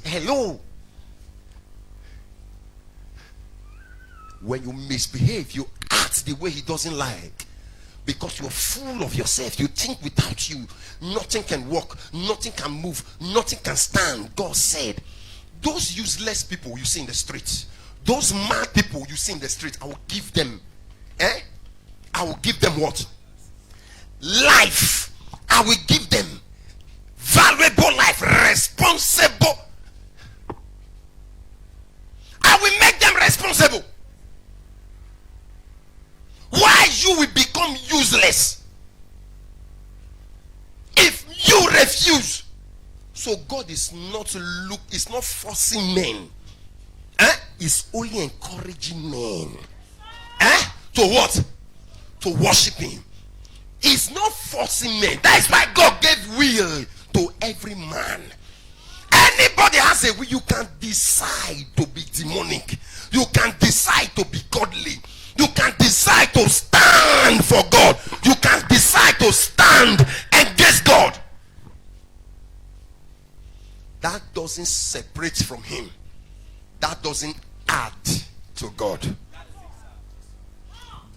Hello. When you misbehave, you act the way he doesn't like, because you're full of yourself. You think without you nothing can work, nothing can move, nothing can stand. God said, those useless people you see in the streets, those mad people you see in the street, I will give them I will give them what? Life. I will give them valuable life, responsible. I will make them responsible. Why you will become useless if you refuse? So God is not forcing men. He's only encouraging men. To what? To worship him. He's not forcing men. That is why God gave will to every man. Anybody has a will. You can decide to be demonic. You can decide to be godly. You can decide to stand for God. You can decide to stand against God. That doesn't separate from him. That doesn't add to God.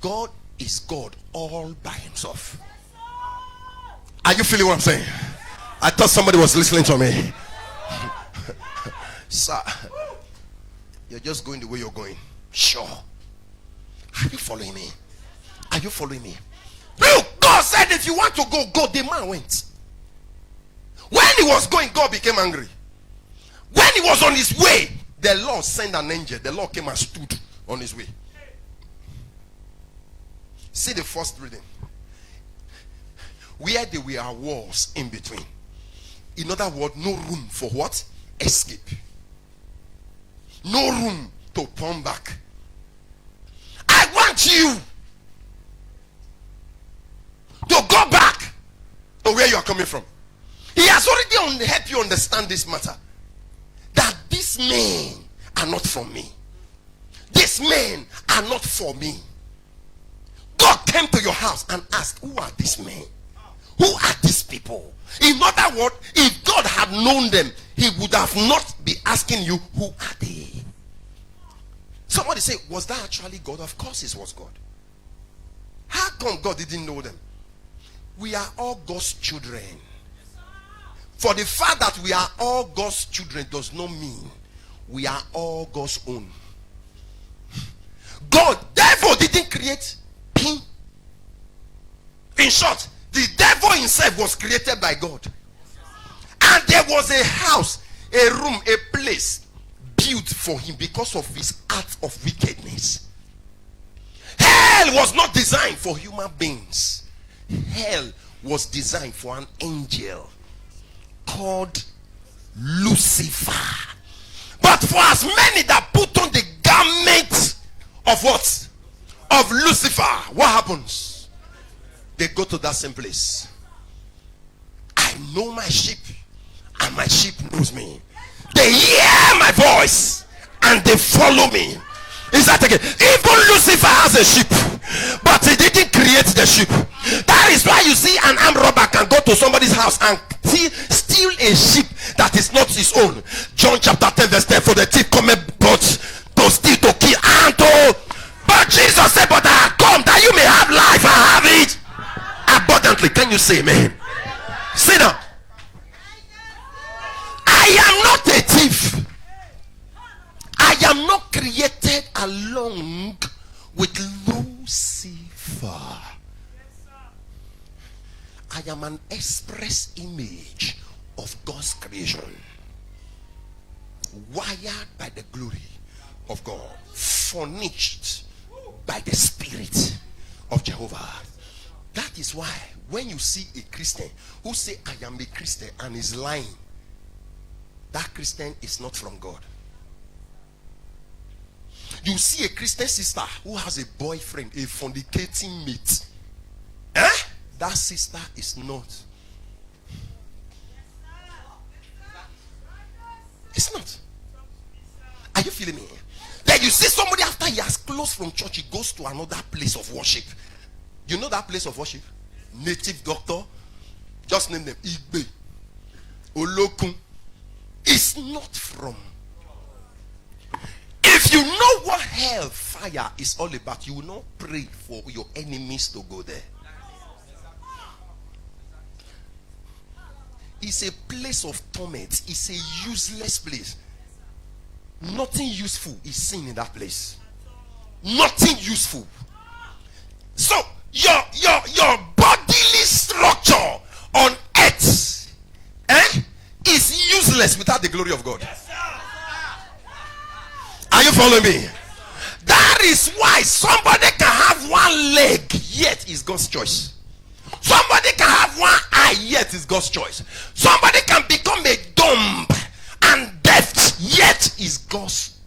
God is God all by himself. Are you feeling what I'm saying? I thought somebody was listening to me. Sir, you're just going the way you're going. Sure. Are you following me? Are you following me? Look, God said if you want to go, go. The man went. When he was going, God became angry. When he was on his way, the Lord sent an angel. The Lord came and stood on his way. See the first reading. Where there were walls in between. In other words, no room for what? Escape. No room to turn back. I want you to go back to where you are coming from. He has already helped you understand this matter. That these men are not from me. These men are not for me. God came to your house and asked, who are these men? Who are these people? In other words, if God had known them, he would have not been asking you, who are they? Somebody say, was that actually God? Of course it was God. How come God didn't know them? We are all God's children. For the fact that we are all God's children does not mean we are all God's own. God, devil didn't create him. In short, the devil himself was created by God. And there was a house, a room, a place built for him because of his act of wickedness. Hell was not designed for human beings. Hell was designed for an angel called Lucifer. But for as many that put on the garment of what? Of Lucifer, what happens? They go to that same place. I know my sheep, and my sheep knows me. They hear my voice and they follow me. Is that again? Even Lucifer has a sheep, but he didn't create the sheep. That is why you see an armed robber can go to somebody's house and steal a sheep that is not his own. John chapter 10 verse 10, for the thief cometh but to steal, to kill, and to... But Jesus said, but I have come that you may have life and have it abundantly. Can you say amen? Sit down. I am not a thief. I am not created along with Lucifer. I am an express image of God's creation, wired by the glory of God, furnished by the Spirit of Jehovah. That is why when you see a Christian who say I am a Christian and is lying, that Christian is not from God. You see a Christian sister who has a boyfriend, a fornicating mate, that sister is not. It's not. Are you feeling me? Then you see somebody after he has closed from church, he goes to another place of worship. You know that place of worship? Native doctor, just name them Igbe, Olokun. is not from. If you know what hellfire is all about, you will not pray for your enemies to go there. It's a place of torment. It's a useless place. Nothing useful is seen in that place. Nothing useful. So your bodily structure on earth is useless without the glory of God. Are you following me? That is why somebody can have one leg, yet is God's choice. Somebody can have one eye, yet is God's choice. Somebody can become a dumb and deaf, yet is God's